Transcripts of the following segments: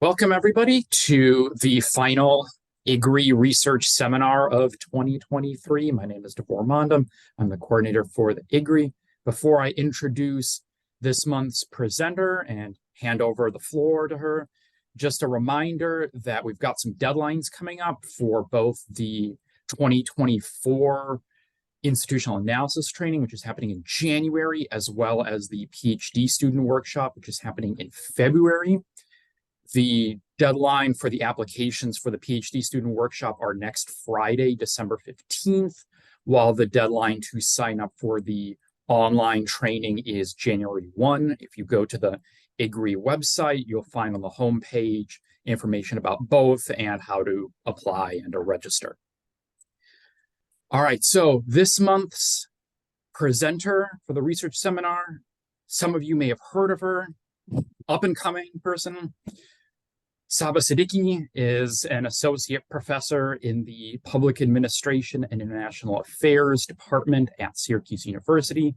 Welcome, everybody, to the final IGRI Research Seminar of 2023. My name is DeVore Mondum. I'm the coordinator for the IGRI. Before I introduce this month's presenter and hand over the floor to her, just a reminder that we've got some deadlines coming up for both the 2024 institutional analysis training, which is happening in January, as well as the PhD student workshop, which is happening in February. The deadline for the applications for the PhD student workshop are next Friday, December 15th, while the deadline to sign up for the online training is January 1. If you go to the IGRI website, you'll find on the homepage information about both and how to apply and to register. All right, so this month's presenter for the research seminar, some of you may have heard of her, up-and-coming person. Saba Siddiki is an associate professor in the Public Administration and International Affairs Department at Syracuse University.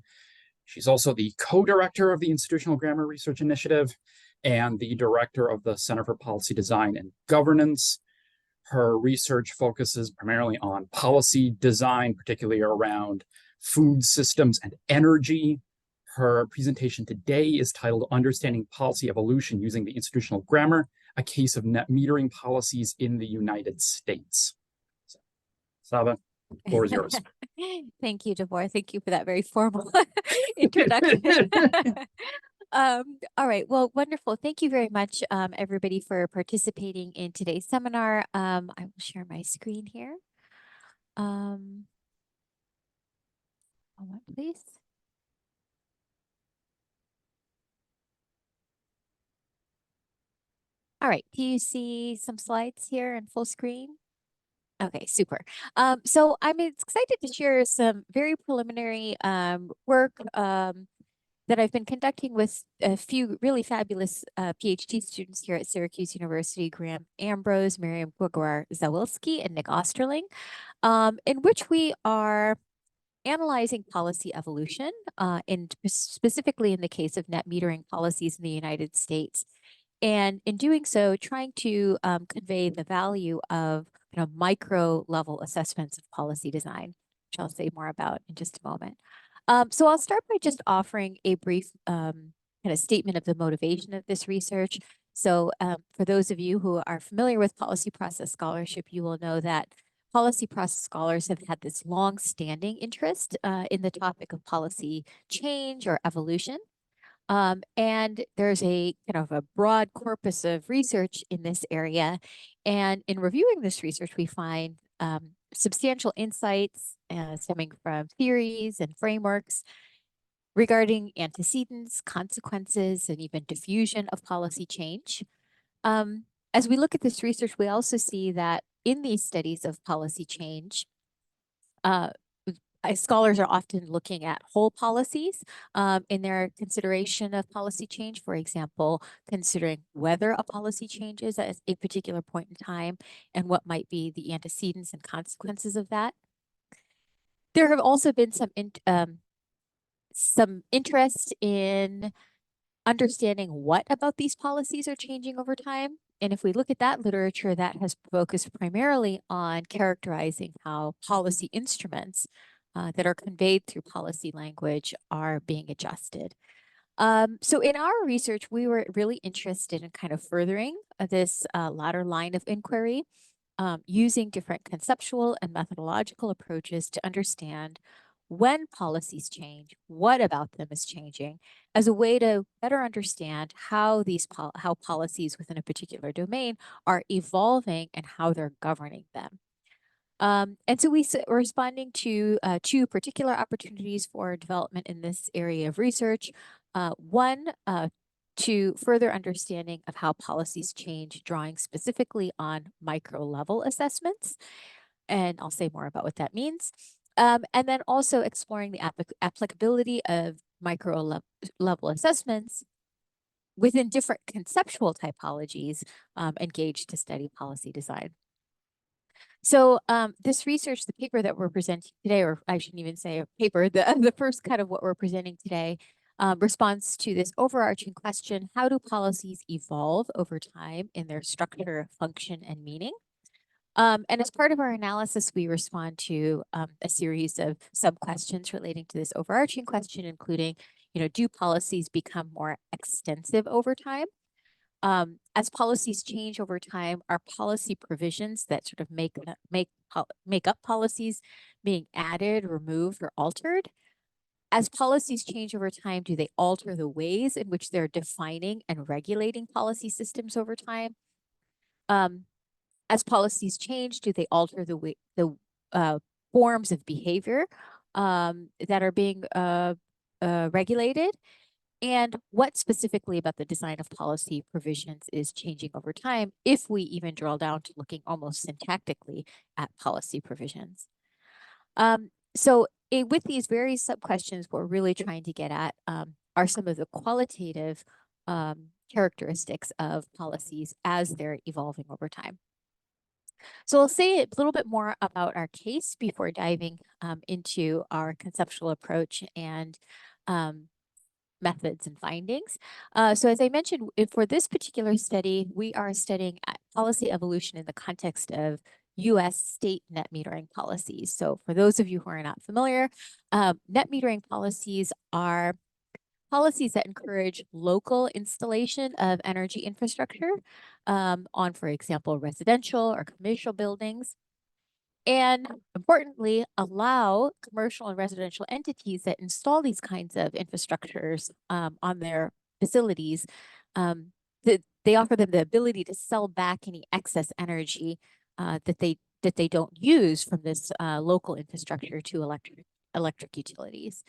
She's also the co-director of the Institutional Grammar Research Initiative and the director of the Center for Policy Design and Governance. Her research focuses primarily on policy design, particularly around food systems and energy. Her presentation today is titled Understanding Policy Evolution Using the Institutional Grammar, a Case of Net Metering Policies in the United States. So, Saba, the floor is yours. Thank you, DeVore. Thank you for that very formal introduction. All right. Well, wonderful. Thank you very much, everybody, for participating in today's seminar. I will share my screen here. Hold on, please. All right. Do you see some slides here in full screen? Okay, super. So I'm excited to share some very preliminary work that I've been conducting with a few really fabulous PhD students here at Syracuse University, Graham Ambrose, Myriam Gregoire-Zawilski, and Nick Oesterling, in which we are analyzing policy evolution, specifically in the case of net metering policies in the United States. And in doing so, trying to convey the value of micro level assessments of policy design, which I'll say more about in just a moment. So I'll start by just offering a brief kind of statement of the motivation of this research. So for those of you who are familiar with policy process scholarship, you will know that policy process scholars have had this long-standing interest in the topic of policy change or evolution. And there's a kind of a broad corpus of research in this area. And in reviewing this research, we find substantial insights stemming from theories and frameworks regarding antecedents, consequences, and even diffusion of policy change. As we look at this research, we also see that in these studies of policy change, scholars are often looking at whole policies in their consideration of policy change. For example, considering whether a policy changes at a particular point in time and what might be the antecedents and consequences of that. There have also been some interest in understanding what about these policies are changing over time. And if we look at that literature, that has focused primarily on characterizing how policy instruments that are conveyed through policy language are being adjusted. So in our research, we were really interested in kind of furthering this latter line of inquiry using different conceptual and methodological approaches to understand when policies change, what about them is changing, as a way to better understand how how policies within a particular domain are evolving and how they're governing them. And so we're responding to two particular opportunities for development in this area of research. One, to further understanding of how policies change, drawing specifically on micro level assessments. And I'll say more about what that means. And then also exploring the applicability of micro level assessments within different conceptual typologies engaged to study policy design. So this research, the paper that we're presenting today, or I shouldn't even say a paper, the first cut of what we're presenting today responds to this overarching question: how do policies evolve over time in their structure, function, and meaning? And as part of our analysis, we respond to a series of sub-questions relating to this overarching question, including, do policies become more extensive over time? As policies change over time, are policy provisions that sort of make up policies being added, removed, or altered? As policies change over time, do they alter the ways in which they're defining and regulating policy systems over time? As policies change, do they alter the forms of behavior that are being regulated? And what specifically about the design of policy provisions is changing over time, if we even drill down to looking almost syntactically at policy provisions? With these various sub-questions, what we're really trying to get at are some of the qualitative characteristics of policies as they're evolving over time. So I'll say a little bit more about our case before diving into our conceptual approach and methods and findings. So as I mentioned, for this particular study, we are studying policy evolution in the context of U.S. state net metering policies. So for those of you who are not familiar, net metering policies are policies that encourage local installation of energy infrastructure on, for example, residential or commercial buildings. And importantly, allow commercial and residential entities that install these kinds of infrastructures on their facilities, they offer them the ability to sell back any excess energy that they don't use from this local infrastructure to electric utilities.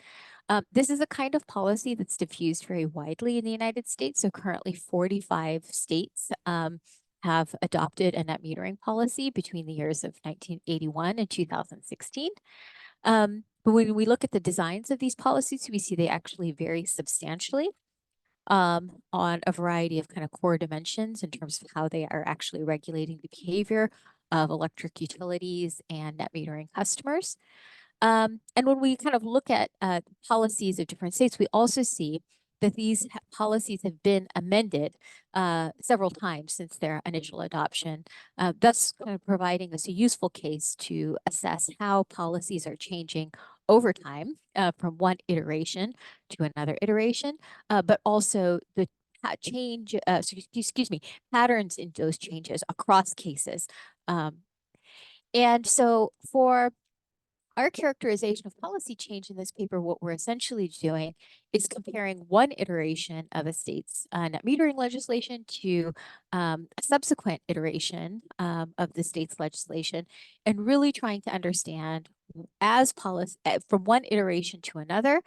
This is a kind of policy that's diffused very widely in the United States. So currently 45 states have adopted a net metering policy between the years of 1981 and 2016. But when we look at the designs of these policies, we see they actually vary substantially on a variety of kind of core dimensions in terms of how they are actually regulating the behavior of electric utilities and net metering customers. And when we kind of look at policies of different states, we also see that these policies have been amended several times since their initial adoption, thus kind of providing us a useful case to assess how policies are changing over time from one iteration to another iteration, but also the patterns in those changes across cases. And so for our characterization of policy change in this paper, what we're essentially doing is comparing one iteration of a state's net metering legislation to a subsequent iteration of the state's legislation, and really trying to understand as policy from one iteration to another,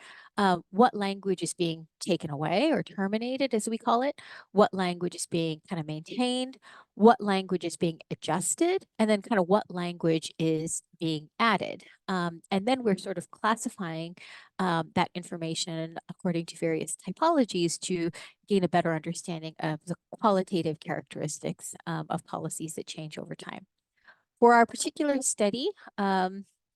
what language is being taken away or terminated, as we call it, what language is being kind of maintained, what language is being adjusted, and then kind of what language is being added. And then we're sort of classifying that information according to various typologies to gain a better understanding of the qualitative characteristics of policies that change over time. For our particular study,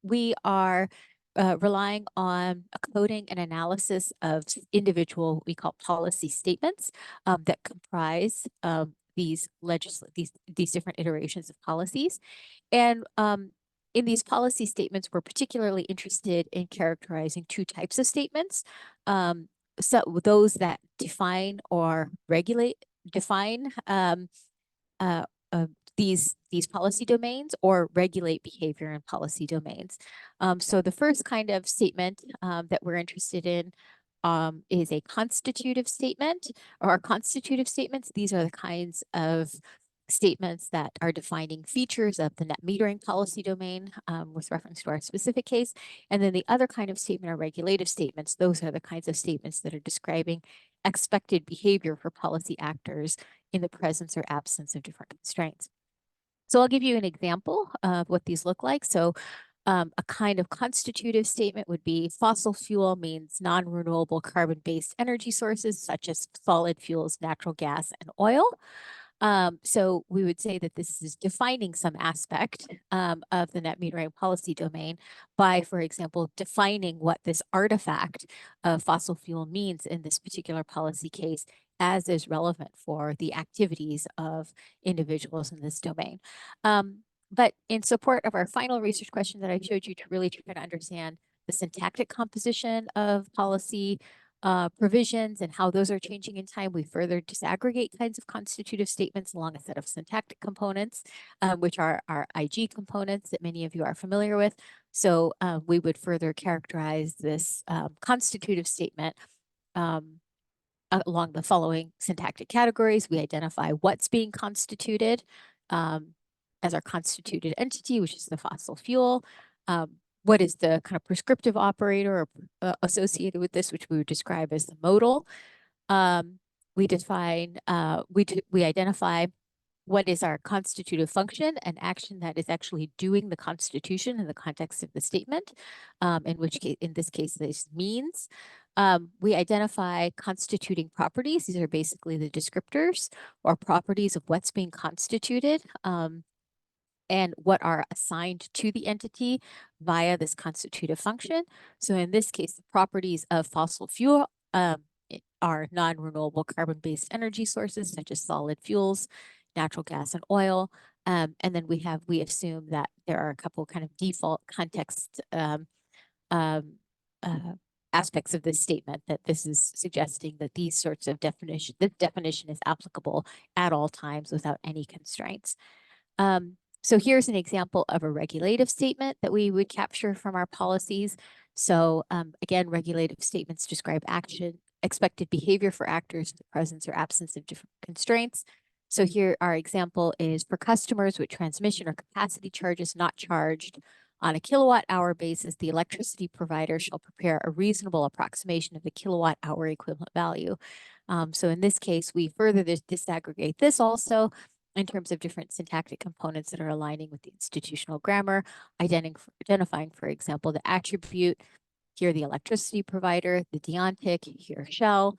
we are relying on a coding and analysis of individual, what we call policy statements that comprise these different iterations of policies. And in these policy statements, we're particularly interested in characterizing two types of statements. So those that define or define these policy domains or regulate behavior in policy domains. So the first kind of statement that we're interested in is a constitutive statement or constitutive statements. These are the kinds of statements that are defining features of the net metering policy domain with reference to our specific case. And then the other kind of statement are regulative statements. Those are the kinds of statements that are describing expected behavior for policy actors in the presence or absence of different constraints. So I'll give you an example of what these look like. So a kind of constitutive statement would be fossil fuel means non-renewable carbon-based energy sources such as solid fuels, natural gas, and oil. So we would say that this is defining some aspect of the net metering policy domain by, for example, defining what this artifact of fossil fuel means in this particular policy case as is relevant for the activities of individuals in this domain. But in support of our final research question that I showed you to really try to understand the syntactic composition of policy provisions and how those are changing in time, we further disaggregate kinds of constitutive statements along a set of syntactic components, which are our IG components that many of you are familiar with. So we would further characterize this constitutive statement along the following syntactic categories. We identify what's being constituted as our constituted entity, which is the fossil fuel. What is the kind of prescriptive operator associated with this, which we would describe as the modal. We define, we identify what is our constitutive function, an action that is actually doing the constitution in the context of the statement, in which case, in this case, this means. We identify constituting properties. These are basically the descriptors or properties of what's being constituted and what are assigned to the entity via this constitutive function. So in this case, the properties of fossil fuel are non-renewable carbon-based energy sources such as solid fuels, natural gas, and oil. And then we assume that there are a couple kind of default context aspects of this statement, that this is suggesting that these sorts of definition, this definition is applicable at all times without any constraints. So here's an example of a regulative statement that we would capture from our policies. So again, regulative statements describe action, expected behavior for actors in the presence or absence of different constraints. So here our example is for customers with transmission or capacity charges not charged on a kilowatt hour basis, the electricity provider shall prepare a reasonable approximation of the kilowatt hour equivalent value. So in this case, we further disaggregate this also in terms of different syntactic components that are aligning with the institutional grammar, identifying, for example, the attribute, here the electricity provider, the deontic, here shall,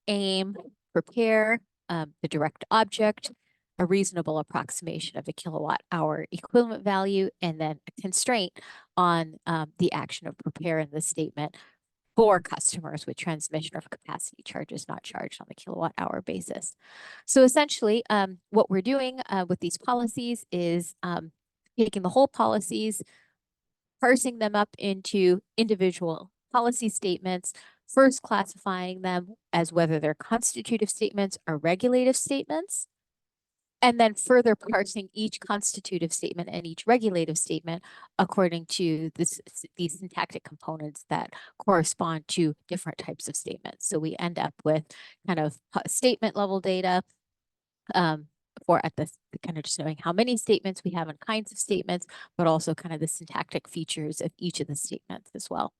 aim, prepare, the direct object, a reasonable approximation of the kilowatt hour equivalent value, and then a constraint on the action of prepare in the statement for customers with transmission of capacity charges not charged on the kilowatt hour basis. So essentially, what we're doing with these policies is taking the whole policies, parsing them up into individual policy statements, first classifying them as whether they're constitutive statements or regulative statements, and then further parsing each constitutive statement and each regulative statement according to these syntactic components that correspond to different types of statements. So we end up with kind of statement level data for at the kind of just knowing how many statements we have and kinds of statements, but also kind of the syntactic features of each of the statements as well.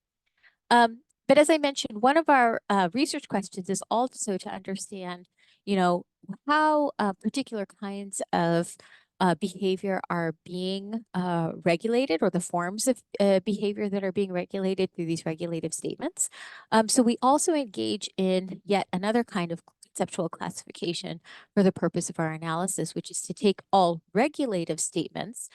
But as I mentioned, one of our research questions is also to understand, you know, how particular kinds of behavior are being regulated, or the forms of behavior that are being regulated through these regulative statements. So we also engage in yet another kind of conceptual classification for the purpose of our analysis, which is to take all regulative statements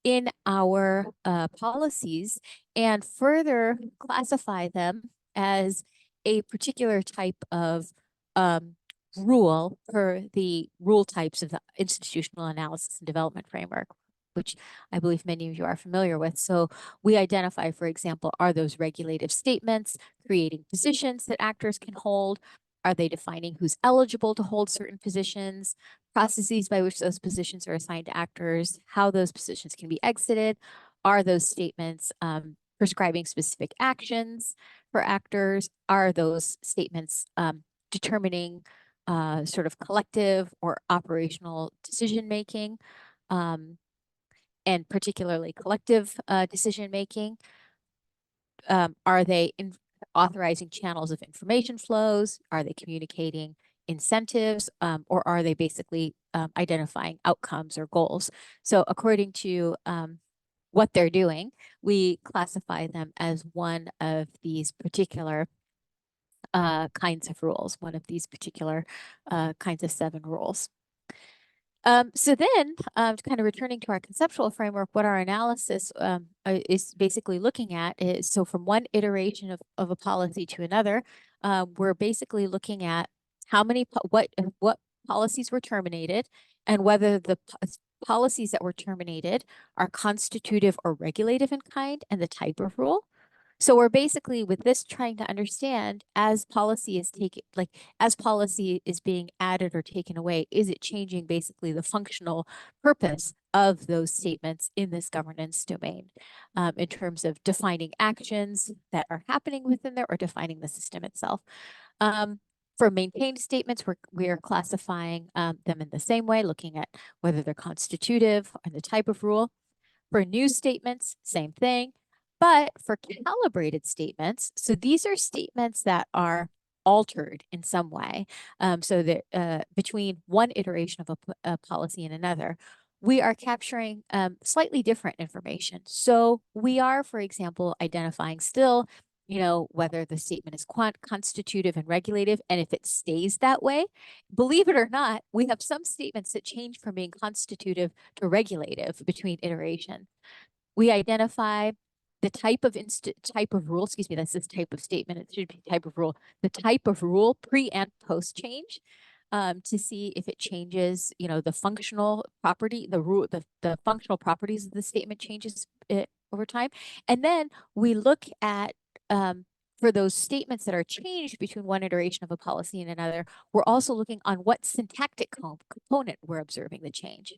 in our policies and further classify them as a particular type of rule per the rule types of the institutional analysis and development framework, which I believe many of you are familiar with. So we identify, for example, are those regulative statements creating positions that actors can hold? Are they defining who's eligible to hold certain positions, processes by which those positions are assigned to actors, how those positions can be exited? Are those statements prescribing specific actions for actors? Are those statements determining sort of collective or operational decision-making, and particularly collective decision-making? Are they authorizing channels of information flows? Are they communicating incentives, or are they basically identifying outcomes or goals? So according to what they're doing, we classify them as one of these particular kinds of rules, one of these particular kinds of 7 rules. So then, kind of returning to our conceptual framework, what our analysis is basically looking at is, so from one iteration of a policy to another, we're basically looking at how many, what policies were terminated, and whether the policies that were terminated are constitutive or regulative in kind, and the type of rule. So we're basically with this trying to understand, as policy is taken, like as policy is being added or taken away, is it changing basically the functional purpose of those statements in this governance domain, in terms of defining actions that are happening within there or defining the system itself. For maintained statements, we are classifying them in the same way, looking at whether they're constitutive and the type of rule. For new statements, same thing. But for calibrated statements, so these are statements that are altered in some way. So that between one iteration of a policy and another, we are capturing slightly different information. So we are, for example, identifying still, whether the statement is constitutive and regulative, and if it stays that way. Believe it or not, we have some statements that change from being constitutive to regulative between iteration. We identify the type of rule, excuse me, that's this type of statement, it should be type of rule, the type of rule pre and post change, to see if it changes, the functional property, the functional properties of the statement changes over time. And then we look at, for those statements that are changed between one iteration of a policy and another, we're also looking on what syntactic component we're observing the change.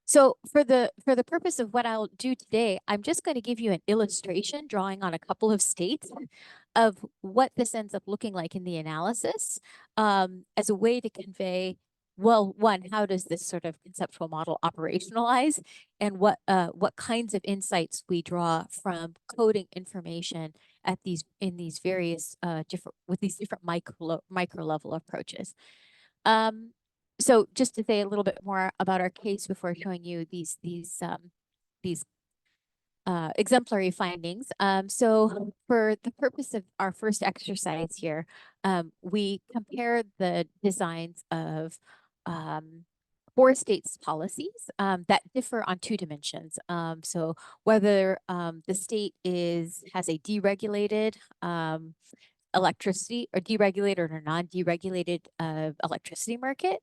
So for the purpose of what I'll do today, I'm just going to give you an illustration drawing on a couple of states of what this ends up looking like in the analysis, as a way to convey, well, one, how does this sort of conceptual model operationalize, and what kinds of insights we draw from coding information at in these various with these different micro level approaches. So just to say a little bit more about our case before showing you these exemplary findings. So for the purpose of our first exercise here, we compared the designs of 4 states policies that differ on 2 dimensions. So whether the state has a deregulated electricity or deregulated or non-deregulated electricity market.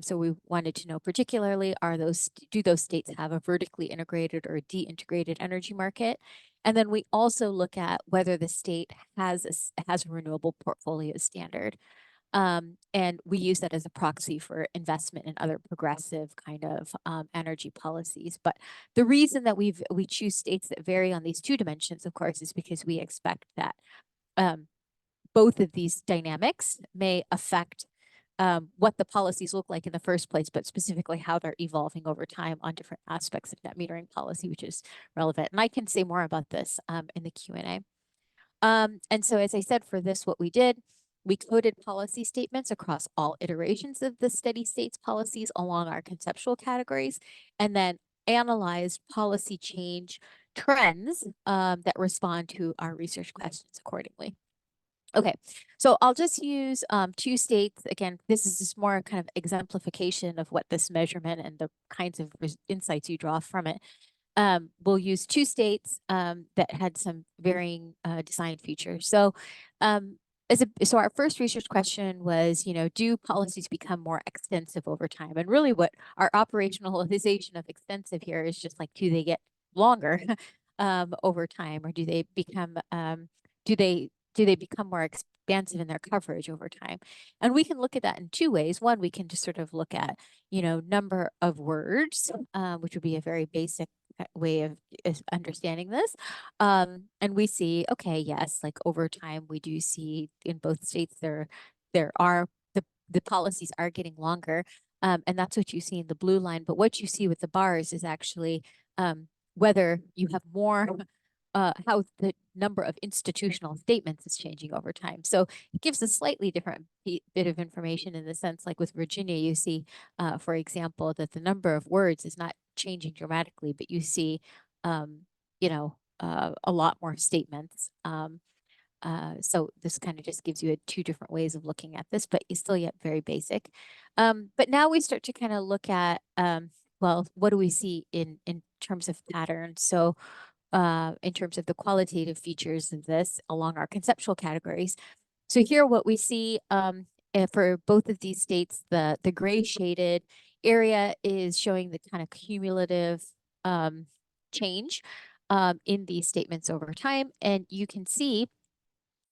So we wanted to know particularly, do those states have a vertically integrated or de-integrated energy market? And then we also look at whether the state has a renewable portfolio standard. And we use that as a proxy for investment in other progressive kind of energy policies. But the reason that we choose states that vary on these 2 dimensions, of course, is because we expect that both of these dynamics may affect what the policies look like in the first place, but specifically how they're evolving over time on different aspects of net metering policy, which is relevant. And I can say more about this in the Q&A. And so, as I said, for this, what we did, we coded policy statements across all iterations of the steady states policies along our conceptual categories, and then analyzed policy change trends that respond to our research questions accordingly. Okay, so I'll just use 2 states. Again, this is just more kind of exemplification of what this measurement and the kinds of insights you draw from it. We'll use 2 states that had some varying design features. So so our first research question was, do policies become more extensive over time? And really what our operationalization of extensive here is just like, do they get longer over time, or do they become, do they become more expansive in their coverage over time? And we can look at that in 2 ways. One, we can just sort of look at, number of words, which would be a very basic way of understanding this. And we see, okay, yes, like over time, we do see in both states there are the policies are getting longer. And that's what you see in the blue line. But what you see with the bars is actually whether you have more how the number of institutional statements is changing over time. So it gives a slightly different bit of information in the sense, like with Virginia, you see, for example, that the number of words is not changing dramatically, but you see, a lot more statements. So this kind of just gives you two different ways of looking at this, but it's still yet very basic. But now we start to kind of look at, well, what do we see in terms of patterns? So in terms of the qualitative features of this along our conceptual categories. So here what we see for both of these states, the gray shaded area is showing the kind of cumulative change in these statements over time. And you can see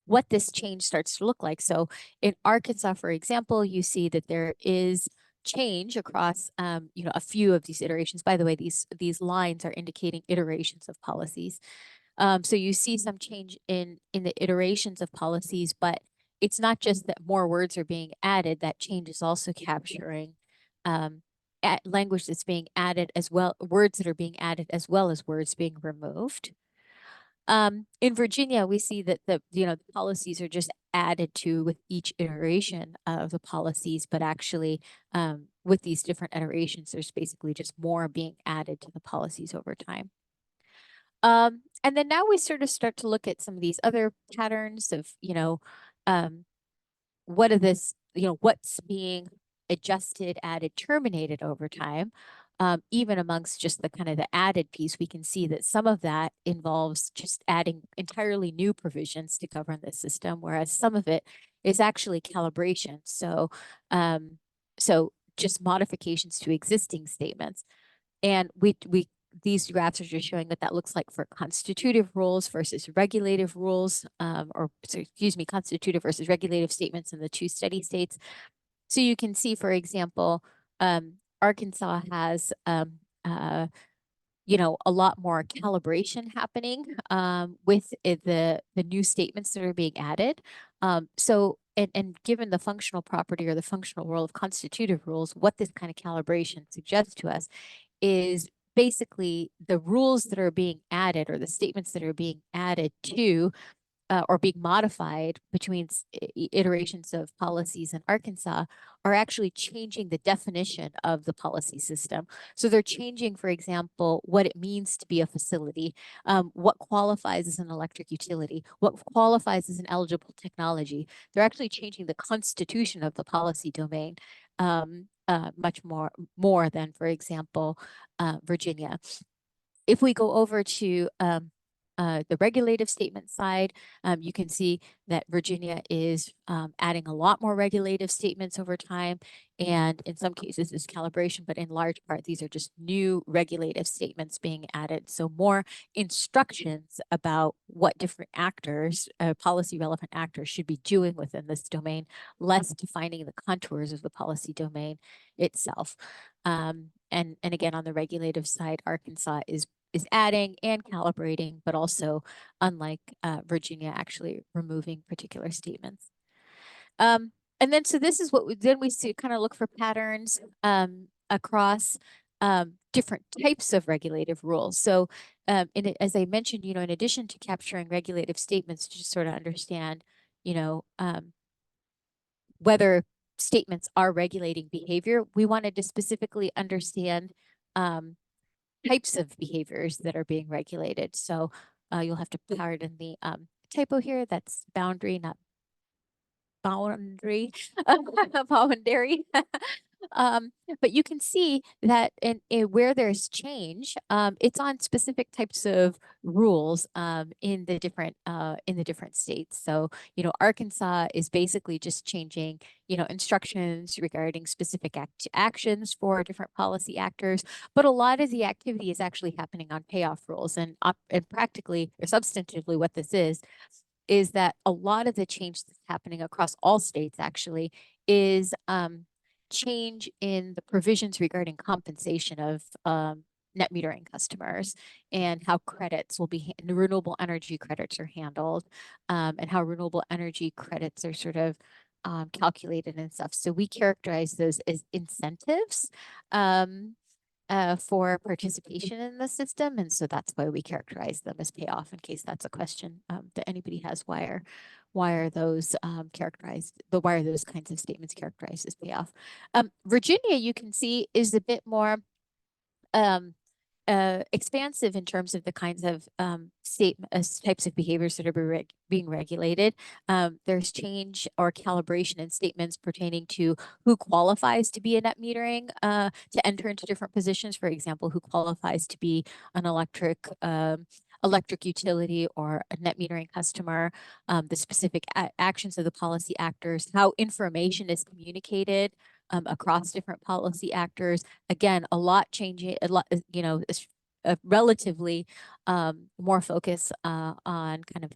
what this change starts to look like. So in Arkansas, for example, you see that there is change across a few of these iterations. By the way, these lines are indicating iterations of policies. So you see some change in the iterations of policies, but it's not just that more words are being added, that change is also capturing language that's being added as well, words that are being added as well as words being removed. In Virginia, we see that the policies are just added to with each iteration of the policies, but actually with these different iterations, there's basically just more being added to the policies over time. And then now we sort of start to look at some of these other patterns of, what are this, what's being adjusted, added, terminated over time. Even amongst just the kind of the added piece, we can see that some of that involves just adding entirely new provisions to govern the system, whereas some of it is actually calibration. So, so just modifications to existing statements. And these graphs are just showing what that looks like for constitutive rules versus regulative rules, constitutive versus regulative statements in the two study states. So you can see, for example, Arkansas has a lot more calibration happening with the new statements that are being added. So and given the functional property or the functional role of constitutive rules, what this kind of calibration suggests to us is basically the rules that are being added or the statements that are being added to or being modified between iterations of policies in Arkansas are actually changing the definition of the policy system. So they're changing, for example, what it means to be a facility, what qualifies as an electric utility, what qualifies as an eligible technology. They're actually changing the constitution of the policy domain much more than, for example, Virginia. If we go over to the regulative statement side, you can see that Virginia is adding a lot more regulative statements over time. And in some cases, it's calibration, but in large part, these are just new regulative statements being added. So more instructions about what different actors, policy relevant actors should be doing within this domain, less defining the contours of the policy domain itself. And again, on the regulative side, Arkansas is adding and calibrating, but also, unlike Virginia, actually removing particular statements. And then, so this is what we see, kind of look for patterns across different types of regulative rules. So as I mentioned, in addition to capturing regulative statements to just sort of understand, whether statements are regulating behavior, we wanted to specifically understand types of behaviors that are being regulated. So you'll have to pardon the typo here. That's boundary, not boundary, boundary. But you can see that in where there's change, it's on specific types of rules in the different states. So Arkansas is basically just changing instructions regarding specific actions for different policy actors, but a lot of the activity is actually happening on payoff rules, and practically or substantively what this is that a lot of the change that's happening across all states actually is change in the provisions regarding compensation of net metering customers and how credits will be, renewable energy credits are handled, and how renewable energy credits are sort of calculated and stuff. So we characterize those as incentives for participation in the system. And so that's why we characterize them as payoff, in case that's a question that anybody has. Why are those why are those kinds of statements characterized as payoff? Virginia, you can see, is a bit more expansive in terms of the kinds of types of behaviors that are being regulated. There's change or calibration in statements pertaining to who qualifies to be a net metering to enter into different positions. For example, who qualifies to be an electric utility or a net metering customer, the specific actions of the policy actors, how information is communicated across different policy actors. Again, a lot changing, a lot, is relatively more focus on kind of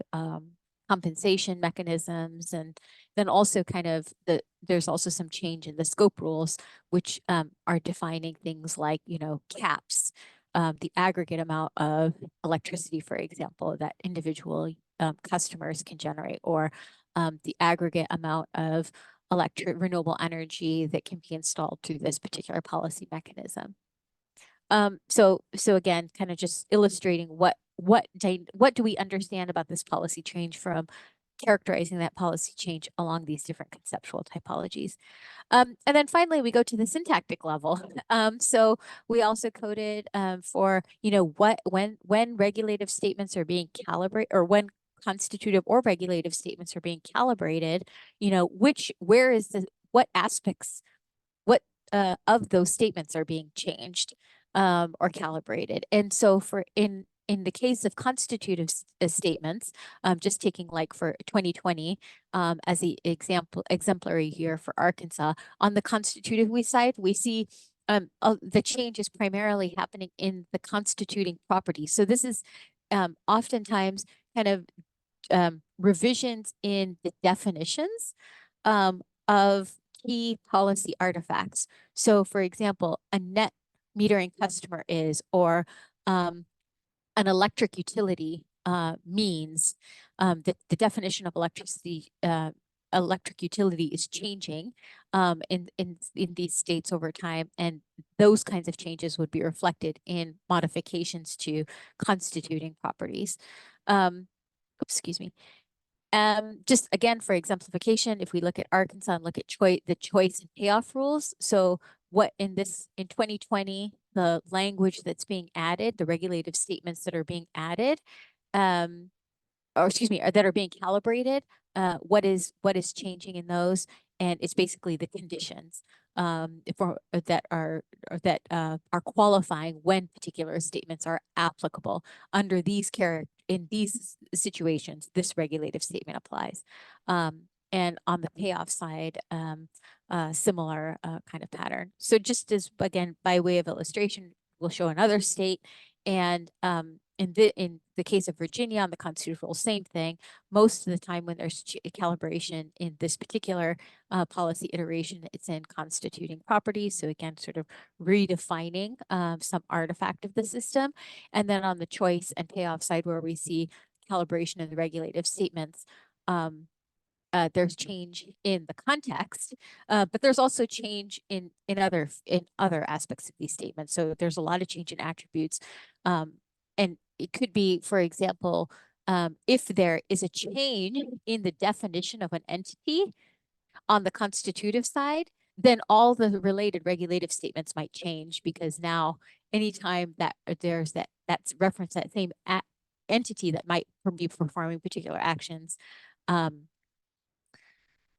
compensation mechanisms, and then also kind of there's also some change in the scope rules, which are defining things like, caps, the aggregate amount of electricity, for example, that individual customers can generate, or the aggregate amount of renewable energy that can be installed through this particular policy mechanism. So again, kind of just illustrating what do we understand about this policy change from characterizing that policy change along these different conceptual typologies. And then finally, we go to the syntactic level. So we also coded for, when regulative statements are being calibrated, or when constitutive or regulative statements are being calibrated, what aspects, what of those statements are being changed or calibrated. And so in the case of constitutive statements, just taking like for 2020 as the exemplary year for Arkansas, on the constitutive side, we see the change is primarily happening in the constituting property. So this is oftentimes kind of revisions in the definitions of key policy artifacts. So for example, a net metering customer is, or an electric utility means that the definition of electric utility is changing in these states over time, and those kinds of changes would be reflected in modifications to constituting properties. Excuse me. Just again, for exemplification, if we look at Arkansas and look at the choice and payoff rules. So what in 2020, the language that's being added, the regulative statements that are being added, or excuse me, that are being calibrated, what is changing in those? And it's basically the conditions that are qualifying when particular statements are applicable under these in these situations. This regulative statement applies. And on the payoff side, similar kind of pattern. So just as, again, by way of illustration, we'll show another state, and in the case of Virginia on the constitutional rule, same thing. Most of the time when there's calibration in this particular policy iteration, it's in constituting properties. So again, sort of redefining some artifact of the system. And then on the choice and payoff side, where we see calibration in the regulative statements, there's change in the context, but there's also change in other aspects of these statements. So there's a lot of change in attributes, and it could be, for example, if there is a change in the definition of an entity on the constitutive side, then all the related regulative statements might change, because now anytime that there's that's reference that same entity that might be performing particular actions,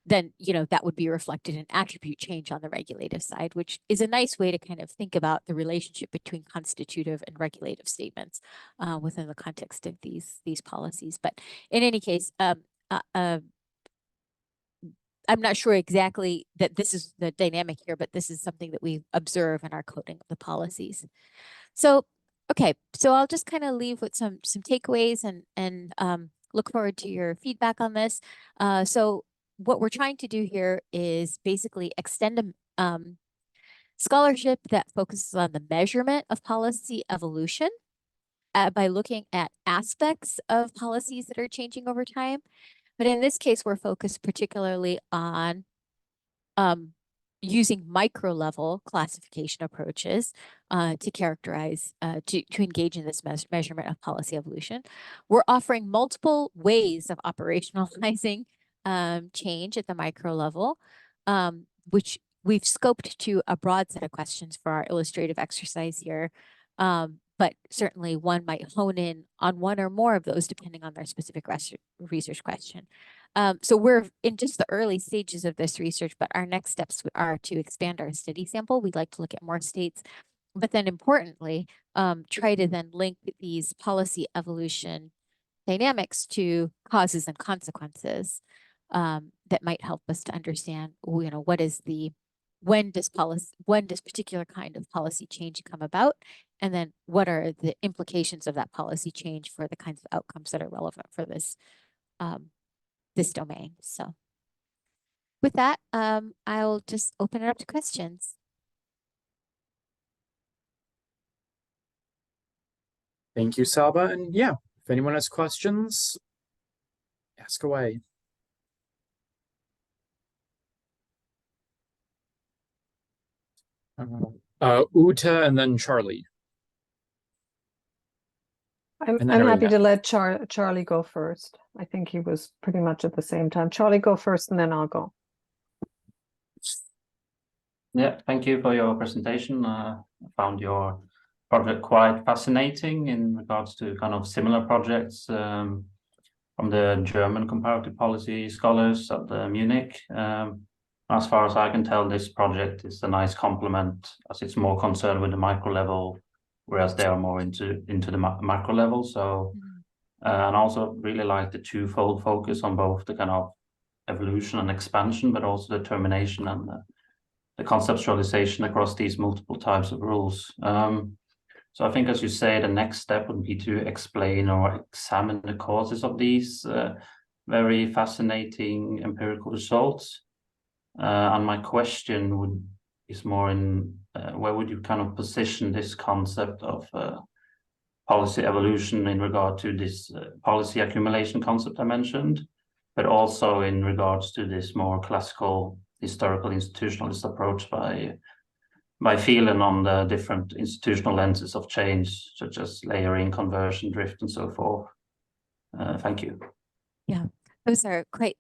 then that would be reflected in attribute change on the regulative side, which is a nice way to kind of think about the relationship between constitutive and regulative statements within the context of these policies. But in any case, I'm not sure exactly that this is the dynamic here, but this is something that we observe in our coding of the policies. So, okay, so I'll just kind of leave with some takeaways and look forward to your feedback on this. So what we're trying to do here is basically extend a scholarship that focuses on the measurement of policy evolution by looking at aspects of policies that are changing over time. But in this case, we're focused particularly on using micro-level classification approaches to characterize, to engage in this measurement of policy evolution. We're offering multiple ways of operationalizing change at the micro level, which we've scoped to a broad set of questions for our illustrative exercise here. but certainly one might hone in on one or more of those depending on their specific research question. So we're in just the early stages of this research, but our next steps are to expand our study sample. We'd like to look at more states, but then importantly, try to then link these policy evolution dynamics to causes and consequences that might help us to understand, what is when does particular kind of policy change come about, and then what are the implications of that policy change for the kinds of outcomes that are relevant for this this domain. So with that, I'll just open it up to questions. Thank you, Saba. And yeah, if anyone has questions, ask away. Uta and then Charlie. I'm happy to let Charlie go first. I think he was pretty much at the same time. Charlie, go first and then I'll go. Yeah, thank you for your presentation. I found your project quite fascinating in regards to kind of similar projects from the German comparative policy scholars at Munich. As far as I can tell, this project is a nice complement as it's more concerned with the micro level, whereas they are more into the macro level. So, and also really like the twofold focus on both the kind of evolution and expansion, but also the termination and the conceptualization across these multiple types of rules. So I think, as you say, the next step would be to explain or examine the causes of these very fascinating empirical results. And my question is more in where would you kind of position this concept of policy evolution in regard to this policy accumulation concept I mentioned, but also in regards to this more classical historical institutionalist approach by Phelan on the different institutional lenses of change, such as layering, conversion, drift, and so forth. Thank you. Yeah, those are quite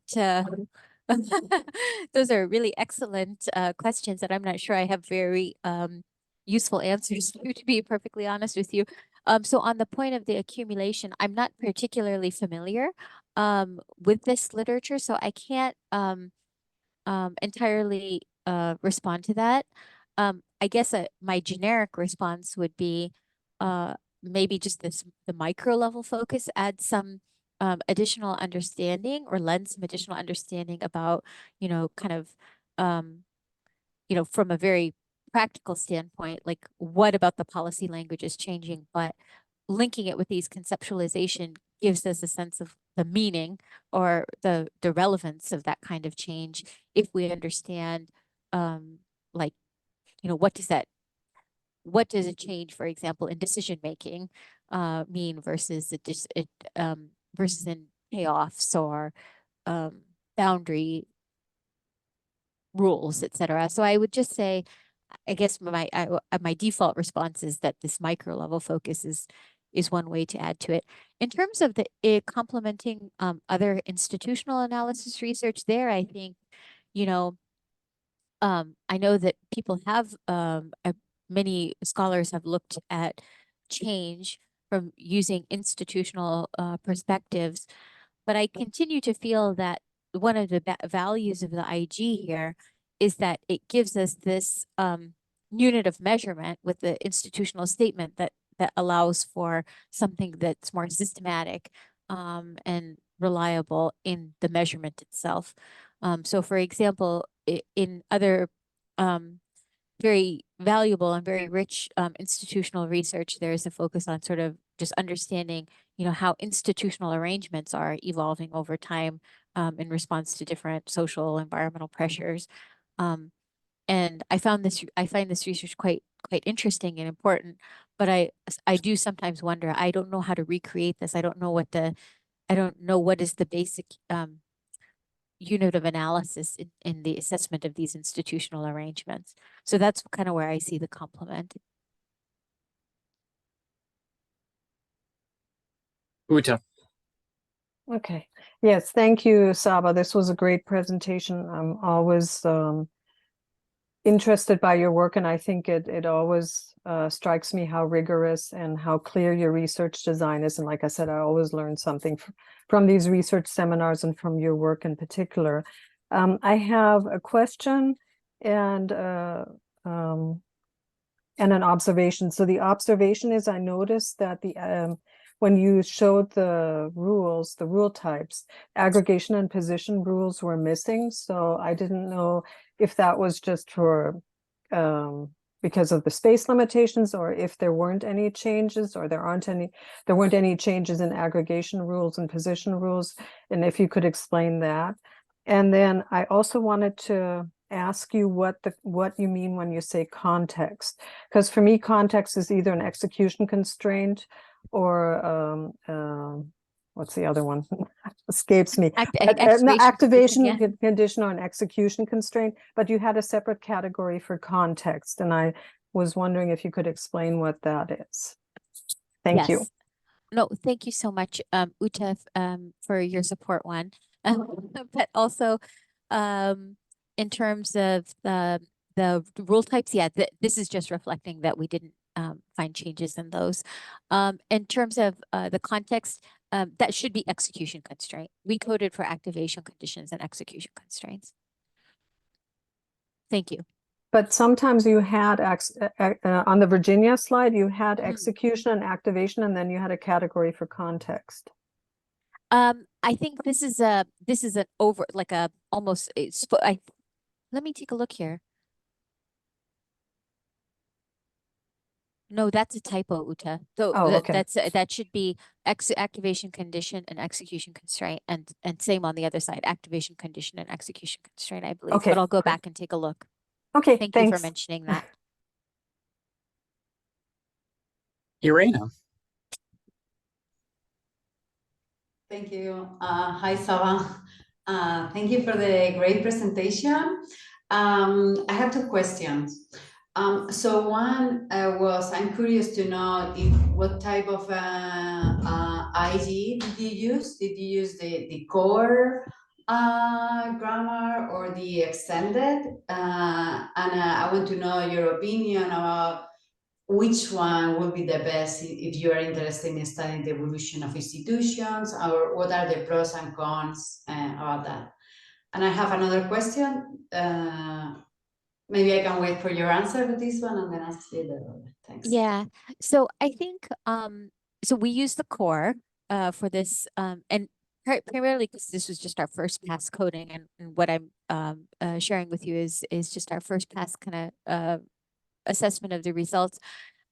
those are really excellent questions that I'm not sure I have very useful answers to be perfectly honest with you. So on the point of the accumulation, I'm not particularly familiar with this literature, so I can't entirely respond to that. I guess my generic response would be maybe just the micro level focus adds some additional understanding or lends some additional understanding about, kind of, from a very practical standpoint, like what about the policy language is changing, but linking it with these conceptualization gives us a sense of the meaning or the relevance of that kind of change if we understand what does a change, for example, in decision making mean versus versus in payoffs or boundary rules, etc. So I would just say, I guess my default response is that this micro level focus is one way to add to it. In terms of complementing other institutional analysis research there, I think, I know that people have, many scholars have looked at change from using institutional perspectives, but I continue to feel that one of the values of the IG here is that it gives us this unit of measurement with the institutional statement that allows for something that's more systematic and reliable in the measurement itself. So for example, in other very valuable and very rich institutional research, there is a focus on sort of just understanding, how institutional arrangements are evolving over time in response to different social, environmental pressures. And I find this research quite interesting and important, but I do sometimes wonder, I don't know how to recreate this. I don't know what is the basic unit of analysis in the assessment of these institutional arrangements. So that's kind of where I see the complement. Uta. Okay. Yes, thank you, Saba. This was a great presentation. I'm always interested by your work, and I think it always strikes me how rigorous and how clear your research design is. And like I said, I always learn something from these research seminars and from your work in particular. I have a question and an observation. So the observation is, I noticed that when you showed the rules, the rule types, aggregation and position rules were missing. So I didn't know if that was just for because of the space limitations, or if there weren't any changes, or there weren't any changes in aggregation rules and position rules, and if you could explain that. And then I also wanted to ask you what you mean when you say context, because for me context is either an execution constraint or what's the other one? Escapes me. Activation condition or an execution constraint, but you had a separate category for context, and I was wondering if you could explain what that is. Thank you. No, thank you so much, Uta, for your support one. But also in terms of the rule types, this is just reflecting that we didn't find changes in those. In terms of the context, that should be execution constraint. We coded for activation conditions and execution constraints. Thank you. But sometimes you had on the Virginia slide, you had execution and activation, and then you had a category for context. I think this is an over, like a almost. Let me take a look here. No, that's a typo, Uta. So okay. that should be activation condition and execution constraint, and same on the other side, activation condition and execution constraint, I believe. Okay. But I'll go back and take a look. Okay, Thank thanks. you for mentioning that. Irena. Thank you. Hi, Saba. Thank you for the great presentation. I have two questions. So one was, I'm curious to know what type of IG did you use? Did you use the core grammar or the extended? And I want to know your opinion about which one would be the best if you are interested in studying the evolution of institutions, or what are the pros and cons about that? And I have another question. Maybe I can wait for your answer to this one and then ask you the other. Thanks. Yeah. So I think so we use the core for this and primarily because this was just our first pass coding, and what I'm sharing with you is just our first pass kind of assessment of the results.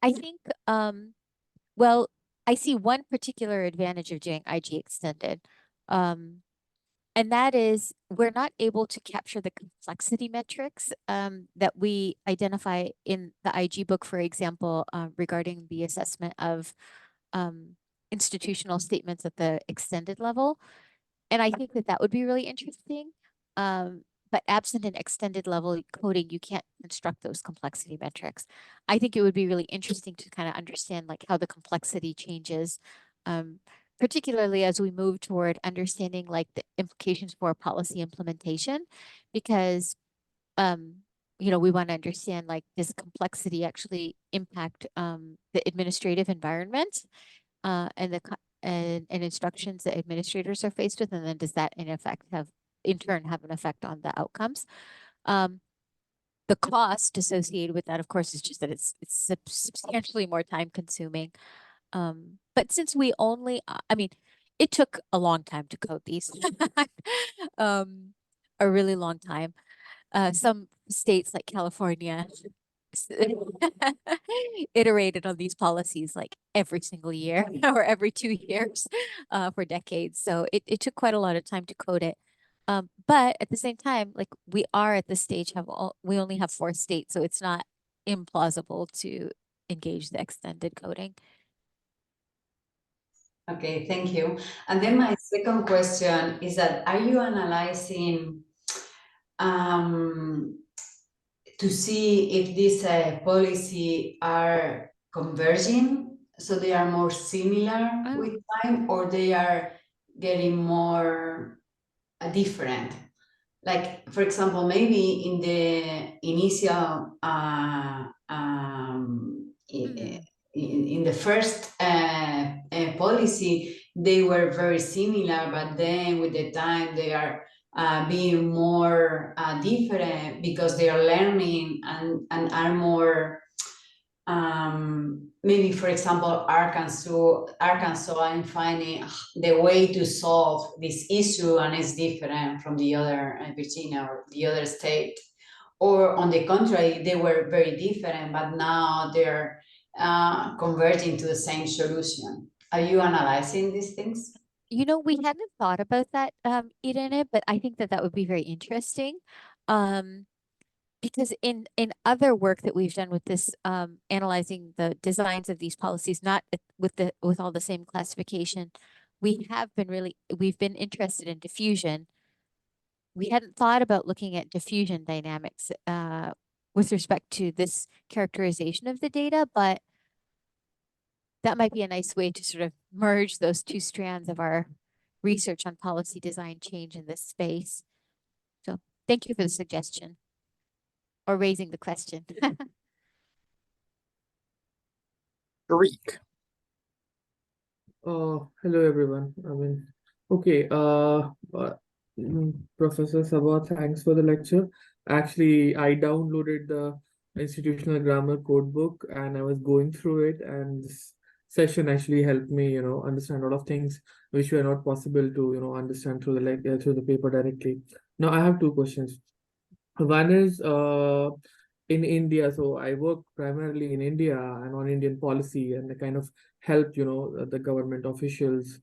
I think well, I see one particular advantage of doing IG extended. And that is we're not able to capture the complexity metrics that we identify in the IG book, for example, regarding the assessment of institutional statements at the extended level. And I think that would be really interesting. But absent an extended level coding, you can't construct those complexity metrics. I think it would be really interesting to kind of understand like how the complexity changes, particularly as we move toward understanding like the implications for policy implementation, because we want to understand like does complexity actually impact the administrative environment and instructions that administrators are faced with, and then does that in turn have an effect on the outcomes. The cost associated with that, of course, is just that it's substantially more time consuming. But since we only, it took a long time to code these, a really long time. Some states like California iterated on these policies like every single year or every 2 years for decades. So it took quite a lot of time to code it. But at the same time, like we are at the stage we only have 4 states, so it's not implausible to engage the extended coding. Okay, thank you. And then my second question is that, are you analyzing to see if these policy are converging, so they are more similar with time, or they are getting more different? like for example, maybe in the initial in the first policy, they were very similar, but then with the time they are being more different because they are learning and are more maybe for example Arkansas, I'm finding the way to solve this issue and it's different from the other Virginia or the other state, or on the contrary they were very different but now they're converging to the same solution. Are you analyzing these things? You know, we hadn't thought about that, Irene, but I think that that would be very interesting. Because in other work that we've done with this, analyzing the designs of these policies, not with all the same classification, we've been interested in diffusion. We hadn't thought about looking at diffusion dynamics with respect to this characterization of the data, but that might be a nice way to sort of merge those two strands of our research on policy design change in this space. So thank you for the suggestion or raising the question. Greek. Hello everyone. Okay. Professor Saba, thanks for the lecture. Actually, I downloaded the institutional grammar code book and I was going through it, and this session actually helped me, understand a lot of things which were not possible to, understand through the paper directly. Now, I have two questions. One is in India. So I work primarily in India and on Indian policy, and I kind of help, the government officials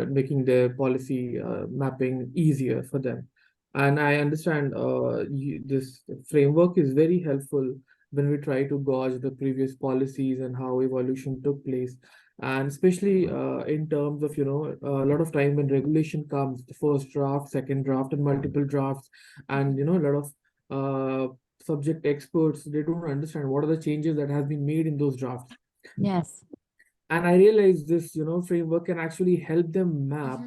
making their policy mapping easier for them. And I understand this framework is very helpful when we try to gauge the previous policies and how evolution took place. And especially in terms of, a lot of time when regulation comes, the first draft, second draft, and multiple drafts, and, a lot of subject experts, they don't understand what are the changes that have been made in those drafts. Yes. And I realized this, framework can actually help them map,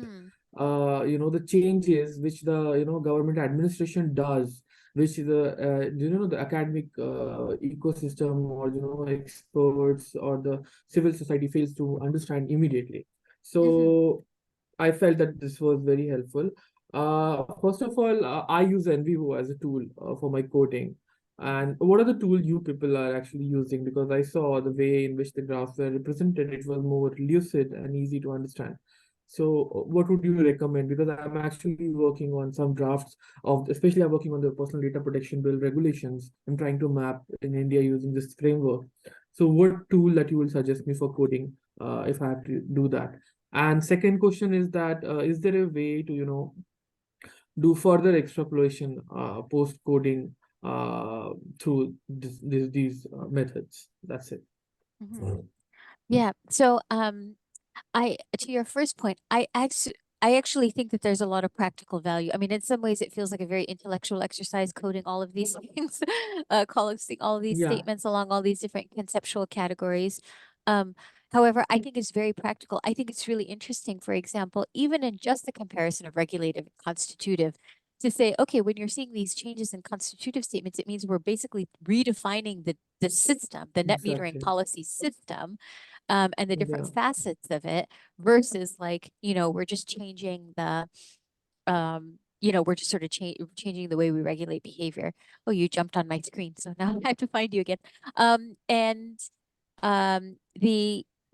the changes which the, government administration does, which the, the academic ecosystem or, experts or the civil society fails to understand immediately. So I felt that this was very helpful. First of all, I use NVO as a tool for my coding. And what are the tools you people are actually using? Because I saw the way in which the graphs were represented, it was more lucid and easy to understand. So what would you recommend? Because I'm actually working on some drafts of, especially I'm working on the personal data protection bill regulations. I'm trying to map in India using this framework. So what tool that you will suggest me for coding if I have to do that? And second question is that, is there a way to, do further extrapolation post coding through these methods? That's it. Yeah. So, to your first point, I actually think that there's a lot of practical value. I mean, in some ways, it feels like a very intellectual exercise coding all of these things, collecting all of these statements along all these different conceptual categories. However, I think it's very practical. I think it's really interesting, for example, even in just the comparison of regulative and constitutive, to say, okay, when you're seeing these changes in constitutive statements, it means we're basically redefining the system, the net metering policy system, and the different facets of it, versus like, we're just changing the, we're just sort of changing the way we regulate behavior. Oh, you jumped on my screen, so now I have to find you again.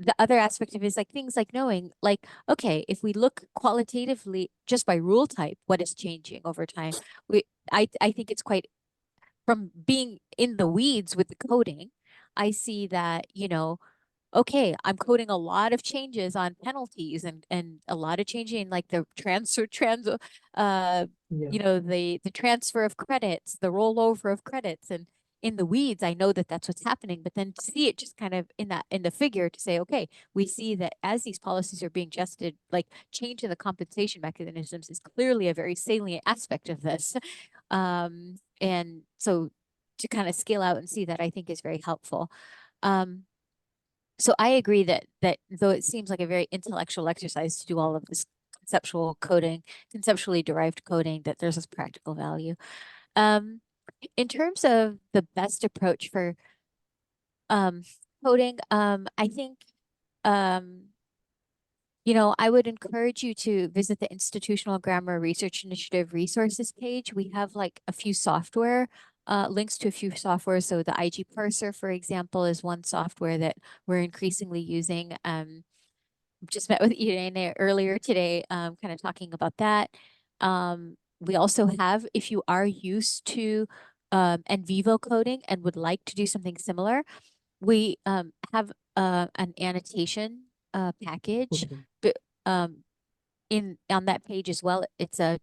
The other aspect of it is like things like knowing, like, okay, if we look qualitatively just by rule type, what is changing over time? I think it's quite, from being in the weeds with the coding, I see that, okay, I'm coding a lot of changes on penalties and a lot of changing like the transfer the transfer of credits, the rollover of credits, and in the weeds, I know that that's what's happening. But then to see it just kind of in the figure, to say, okay, we see that as these policies are being adjusted, like change in the compensation mechanisms is clearly a very salient aspect of this. And so to kind of scale out and see that, I think is very helpful. So I agree that though it seems like a very intellectual exercise to do all of this conceptual coding, conceptually derived coding, that there's this practical value. In terms of the best approach for coding, I think I would encourage you to visit the Institutional Grammar Research Initiative resources page. We have like a few software, links to a few software. So the IG Parser, for example, is one software that we're increasingly using. Just met with Irene earlier today, kind of talking about that. We also have, if you are used to NVivo coding and would like to do something similar, we have an annotation package on that page as well. It's a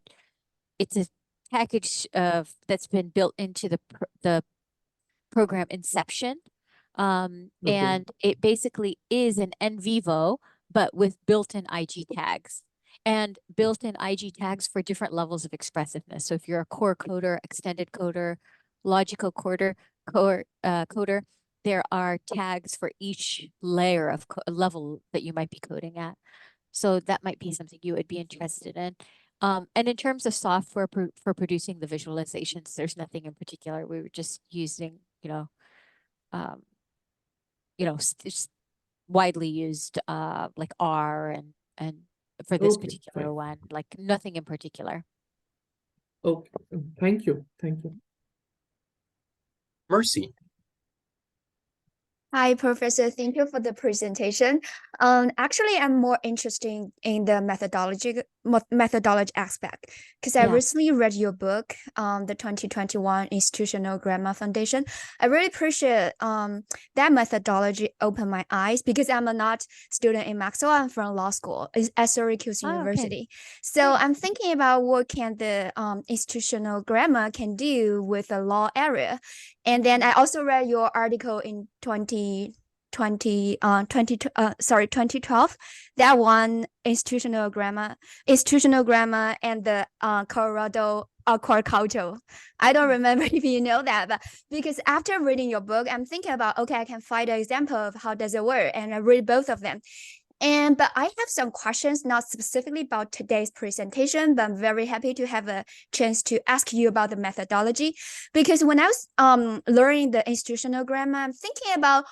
package that's been built into the program Inception, and it basically is an NVivo but with built-in IG tags and built-in IG tags for different levels of expressiveness. So if you're a core coder, extended coder, logical coder, there are tags for each layer of level that you might be coding at. So that might be something you would be interested in. And in terms of software for producing the visualizations, there's nothing in particular. We were just using, just widely used like R and for this particular one, like nothing in particular. Okay, thank you. Mercy. Hi, Professor. Thank you for the presentation. Actually, I'm more interested in the methodology aspect because I recently read your book, the 2021 Institutional Grammar Foundation. I really appreciate that methodology opened my eyes because I'm not student in Maxwell. I'm from law school at Syracuse University. So I'm thinking about what can the institutional grammar can do with the law area. And then I also read your article in 2012, that one institutional grammar and the Colorado Court culture. I don't remember if you know that, but because after reading your book, I'm thinking about, okay, I can find an example of how does it work, and I read both of them. But I have some questions, not specifically about today's presentation, but I'm very happy to have a chance to ask you about the methodology. Because when I was learning the institutional grammar, I'm thinking about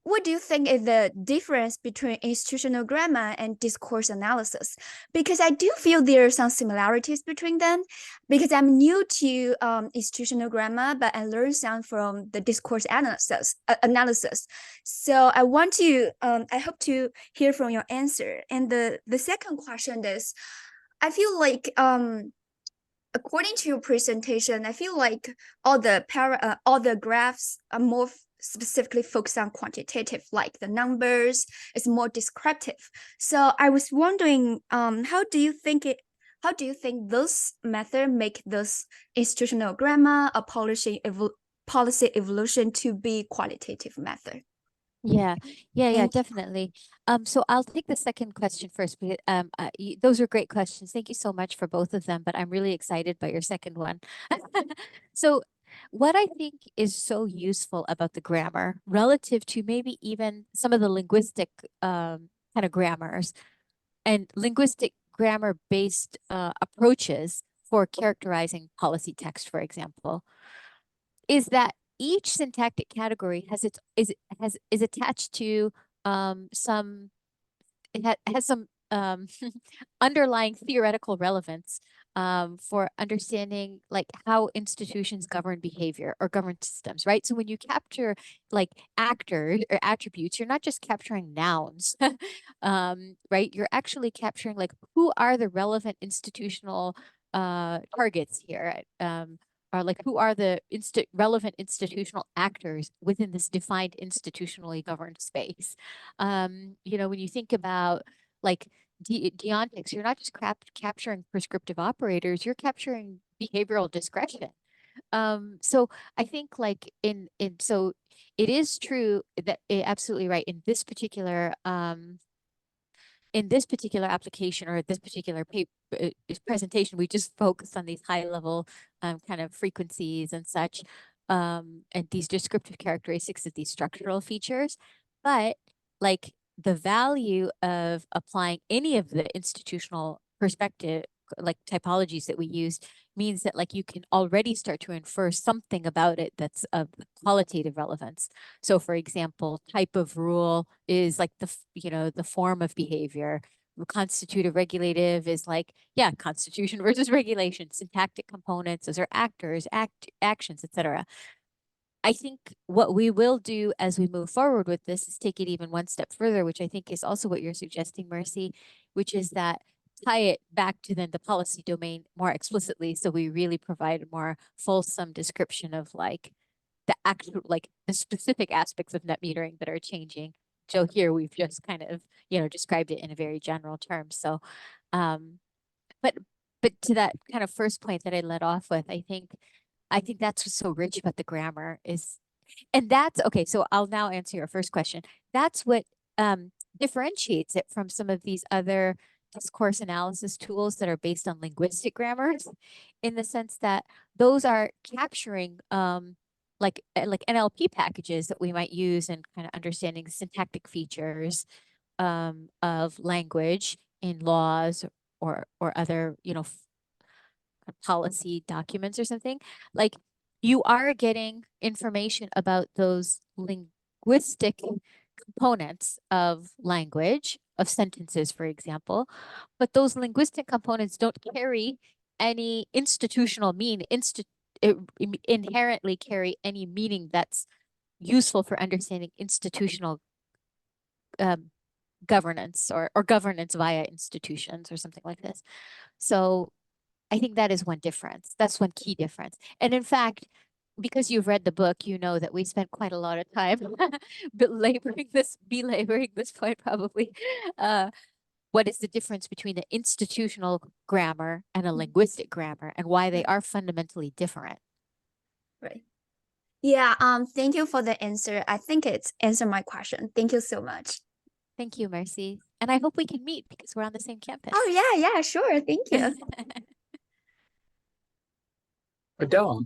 what do you think is the difference between institutional grammar and discourse analysis? Because I do feel there are some similarities between them, because I'm new to institutional grammar, but I learned some from the discourse analysis. So I want to, I hope to hear from your answer. And the second question is, I feel like, according to your presentation, I feel like all the graphs are more specifically focused on quantitative, like the numbers is more descriptive. So I was wondering, how do you think those methods make this institutional grammar a policy evolution to be qualitative method? Yeah, Thank you. definitely. So I'll take the second question first, because those are great questions. Thank you so much for both of them, but I'm really excited by your second one. So what I think is so useful about the grammar relative to maybe even some of the linguistic kind of grammars and linguistic grammar based approaches for characterizing policy text, for example, is that each syntactic category is attached to some underlying theoretical relevance for understanding like how institutions govern behavior or govern systems, right? So when you capture like actors or attributes, you're not just capturing nouns, right? You're actually capturing like who are the relevant institutional targets here, or like who are the relevant institutional actors within this defined institutionally governed space. When you think about like deontics, you're not just capturing prescriptive operators, you're capturing behavioral discretion. So I think like so it is true that absolutely right in this particular application or this particular presentation, we just focused on these high level kind of frequencies and such, and these descriptive characteristics of these structural features. But like the value of applying any of the institutional perspective, like typologies that we use, means that like you can already start to infer something about it that's of qualitative relevance. So for example, type of rule is like the form of behavior. Constitutive regulative is like, yeah, constitution versus regulation. Syntactic components, those are actors, actions, etc. I think what we will do as we move forward with this is take it even one step further, which I think is also what you're suggesting, Mercy, which is that tie it back to then the policy domain more explicitly. So we really provide a more fulsome description of like the actual, like the specific aspects of net metering that are changing. So here we've just kind of, described it in a very general term. So, but to that kind of first point that I led off with, I think that's what's so rich about the grammar is, and that's okay. So I'll now answer your first question. That's what differentiates it from some of these other discourse analysis tools that are based on linguistic grammars, in the sense that those are capturing like NLP packages that we might use in kind of understanding syntactic features of language in laws or other, policy documents or something. Like, you are getting information about those linguistic components of language, of sentences, for example, but those linguistic components don't carry any institutional inherently carry any meaning that's useful for understanding institutional governance or governance via institutions or something like this. So I think that is one difference. That's one key difference. And in fact, because you've read the book, you know that we spent quite a lot of time belaboring this point probably. What is the difference between the institutional grammar and a linguistic grammar, and why they are fundamentally different? Right. Yeah, thank you for the answer. I think it's answered my question. Thank you so much. Thank you, Mercy. And I hope we can meet because we're on the same campus. Oh, yeah, sure. Thank you. Adele.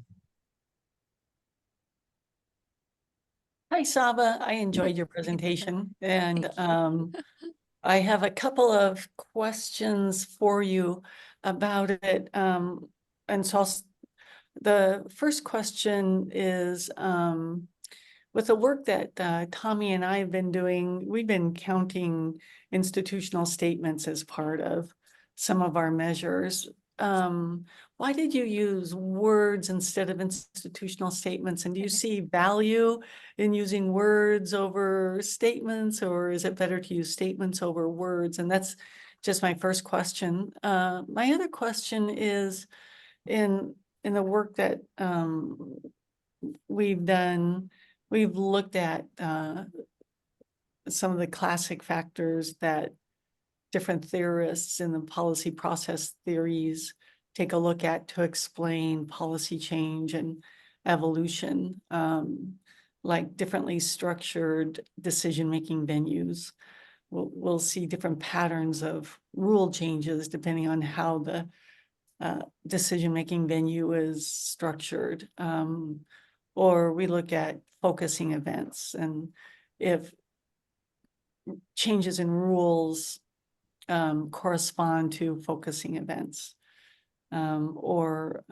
Hi, Saba. I enjoyed your presentation, and Thank you. I have a couple of questions for you about it. And so the first question is, with the work that Tommy and I have been doing, we've been counting institutional statements as part of some of our measures. Why did you use words instead of institutional statements? And do you see value in using words over statements, or is it better to use statements over words? And that's just my first question. My other question is, in the work that we've done, we've looked at some of the classic factors that different theorists in the policy process theories take a look at to explain policy change and evolution, like differently structured decision-making venues. We'll see different patterns of rule changes depending on how the decision-making venue is structured. Or we look at focusing events, and if changes in rules correspond to focusing events, or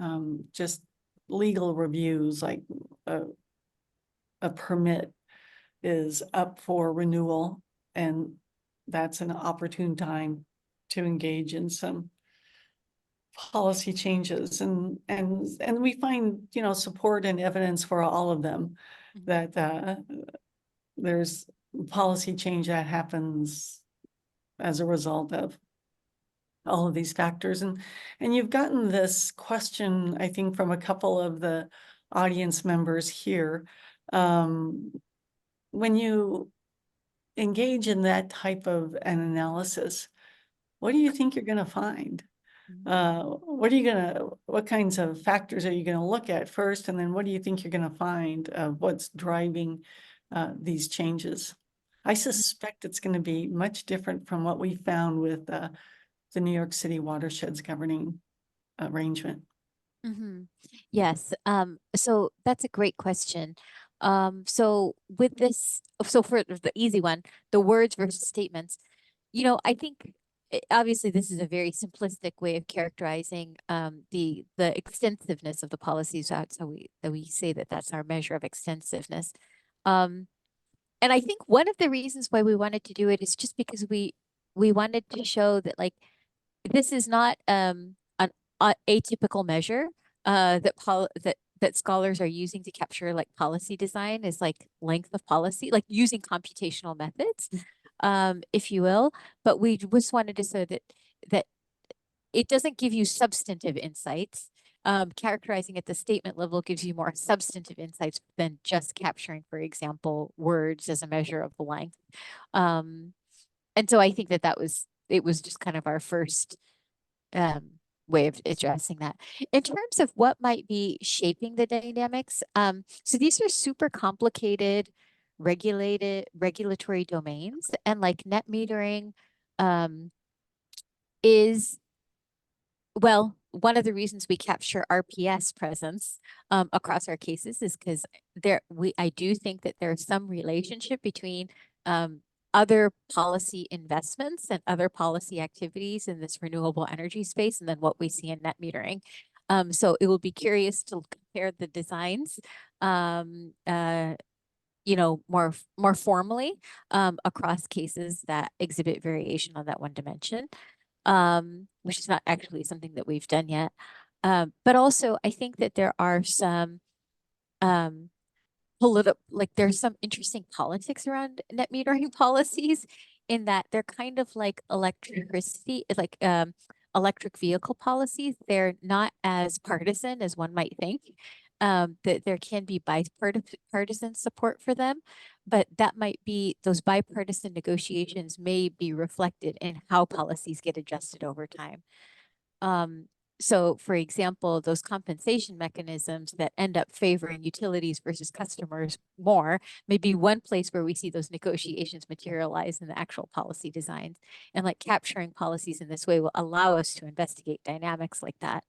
just legal reviews, like a permit is up for renewal, and that's an opportune time to engage in some policy changes, and we find, support and evidence for all of them, that there's policy change that happens as a result of all of these factors. And you've gotten this question, I think, from a couple of the audience members here. When you engage in that type of an analysis, what do you think you're going to find? What kinds of factors are you going to look at first? And then what do you think you're going to find of what's driving these changes? I suspect it's going to be much different from what we found with the New York City watersheds governing arrangement. Yes. So that's a great question. So with this, so for the easy one, the words versus statements, I think obviously this is a very simplistic way of characterizing the extensiveness of the policies. That's how we say that that's our measure of extensiveness. And I think one of the reasons why we wanted to do it is just because we wanted to show that like this is not an atypical measure that scholars are using to capture like policy design is like length of policy, like using computational methods, if you will. But we just wanted to say that it doesn't give you substantive insights. Characterizing at the statement level gives you more substantive insights than just capturing, for example, words as a measure of the length. And so I think it was just kind of our first way of addressing that. In terms of what might be shaping the dynamics, so these are super complicated regulatory domains, and like net metering is, well, one of the reasons we capture RPS presence across our cases is because I do think that there's some relationship between other policy investments and other policy activities in this renewable energy space, and then what we see in net metering. So it will be curious to compare the designs, more formally across cases that exhibit variation on that one dimension, which is not actually something that we've done yet. But also, I think that there are some there's some interesting politics around net metering policies in that they're kind of like electric vehicle policies. They're not as partisan as one might think. That there can be bipartisan support for them, but that might be, those bipartisan negotiations may be reflected in how policies get adjusted over time. So for example, those compensation mechanisms that end up favoring utilities versus customers more may be one place where we see those negotiations materialize in the actual policy designs. And like capturing policies in this way will allow us to investigate dynamics like that.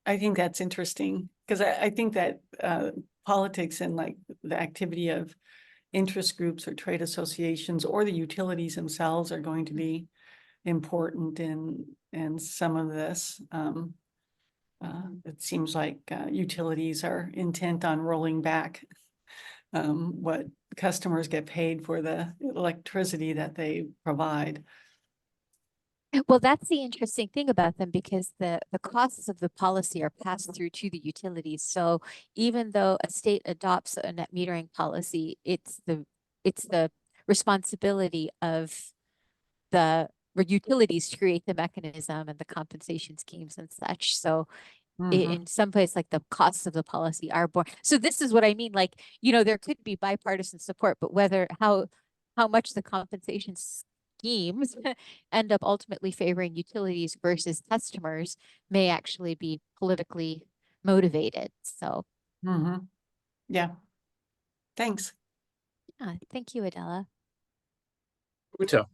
I think that's interesting because I think that politics and like the activity of interest groups or trade associations or the utilities themselves are going to be important in some of this. It seems like utilities are intent on rolling back what customers get paid for the electricity that they provide. Well, that's the interesting thing about them, because the costs of the policy are passed through to the utilities. So even though a state adopts a net metering policy, it's the responsibility of the utilities to create the mechanism and the compensation schemes and such. So in some place, like the costs of the policy are borne. So this is what I mean. Like, there could be bipartisan support, but how much the compensation schemes end up ultimately favoring utilities versus customers may actually be politically motivated. So yeah, thanks. Thank you, Adela. Uta.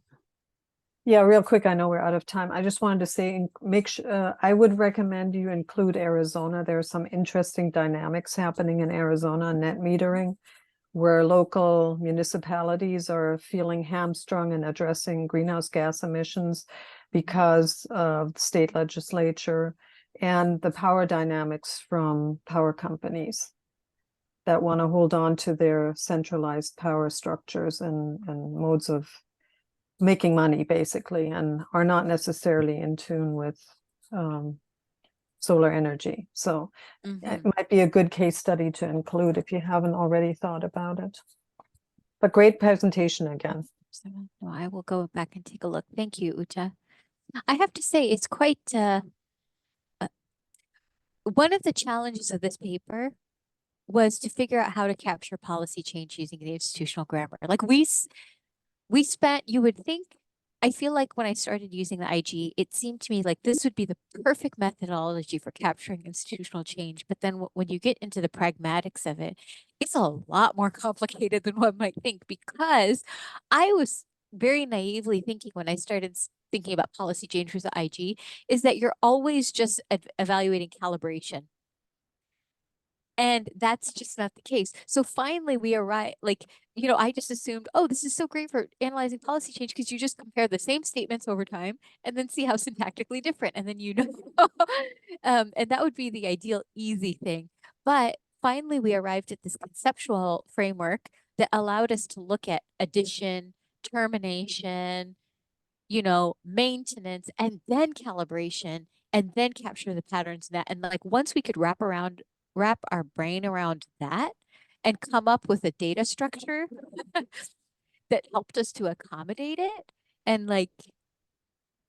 Yeah, real quick, I know we're out of time. I just wanted to say, I would recommend you include Arizona. There are some interesting dynamics happening in Arizona, net metering, where local municipalities are feeling hamstrung in addressing greenhouse gas emissions because of the state legislature and the power dynamics from power companies that want to hold on to their centralized power structures and modes of making money, basically, and are not necessarily in tune with solar energy. So it might be a good case study to include if you haven't already thought about it. But great presentation again. Well, I will go back and take a look. Thank you, Uta. I have to say, it's quite one of the challenges of this paper was to figure out how to capture policy change using the institutional grammar. Like we spent, you would think, I feel like when I started using the IG, it seemed to me like this would be the perfect methodology for capturing institutional change. But then when you get into the pragmatics of it, it's a lot more complicated than one might think, because I was very naively thinking when I started thinking about policy change with the IG is that you're always just evaluating calibration. And that's just not the case. So finally we arrive, like, you know, I just assumed, oh, this is so great for analyzing policy change because you just compare the same statements over time and then see how syntactically different. And then, you know, and that would be the ideal easy thing. But finally we arrived at this conceptual framework that allowed us to look at addition, termination, you know, maintenance, and then calibration, and then capture the patterns in that. And like once we could wrap our brain around that and come up with a data structure that helped us to accommodate it, and like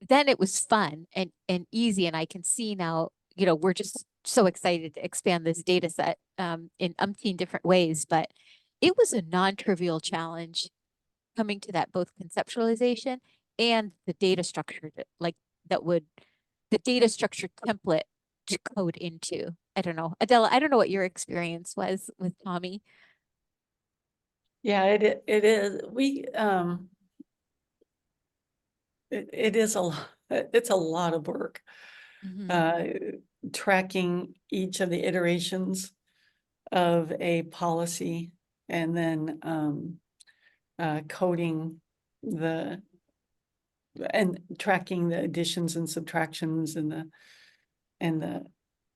then it was fun and easy. And I can see now, you know, we're just so excited to expand this data set in umpteen different ways. But it was a non-trivial challenge coming to that both conceptualization and the data structure the data structure template to code into. I don't know. Adela, I don't know what your experience was with Tommy. Yeah, it is. It is it's a lot of work. Tracking each of the iterations of a policy and then coding and tracking the additions and subtractions and the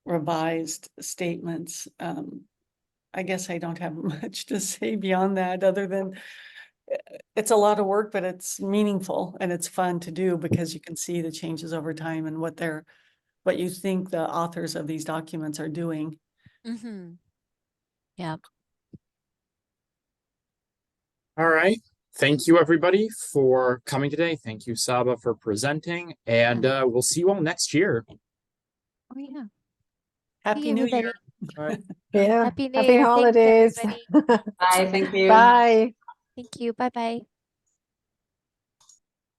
revised statements. I guess I don't have much to say beyond that, other than it's a lot of work, but it's meaningful and it's fun to do because you can see the changes over time and what you think the authors of these documents are doing. Yeah. All right. Thank you, everybody, for coming today. Thank you, Saba, for presenting. And we'll see you all next year. Oh, yeah. Happy New Year. All right. Yeah. Happy New Happy Year. holidays. Thanks, everybody. Bye, thank you. Bye. Thank you. Bye-bye.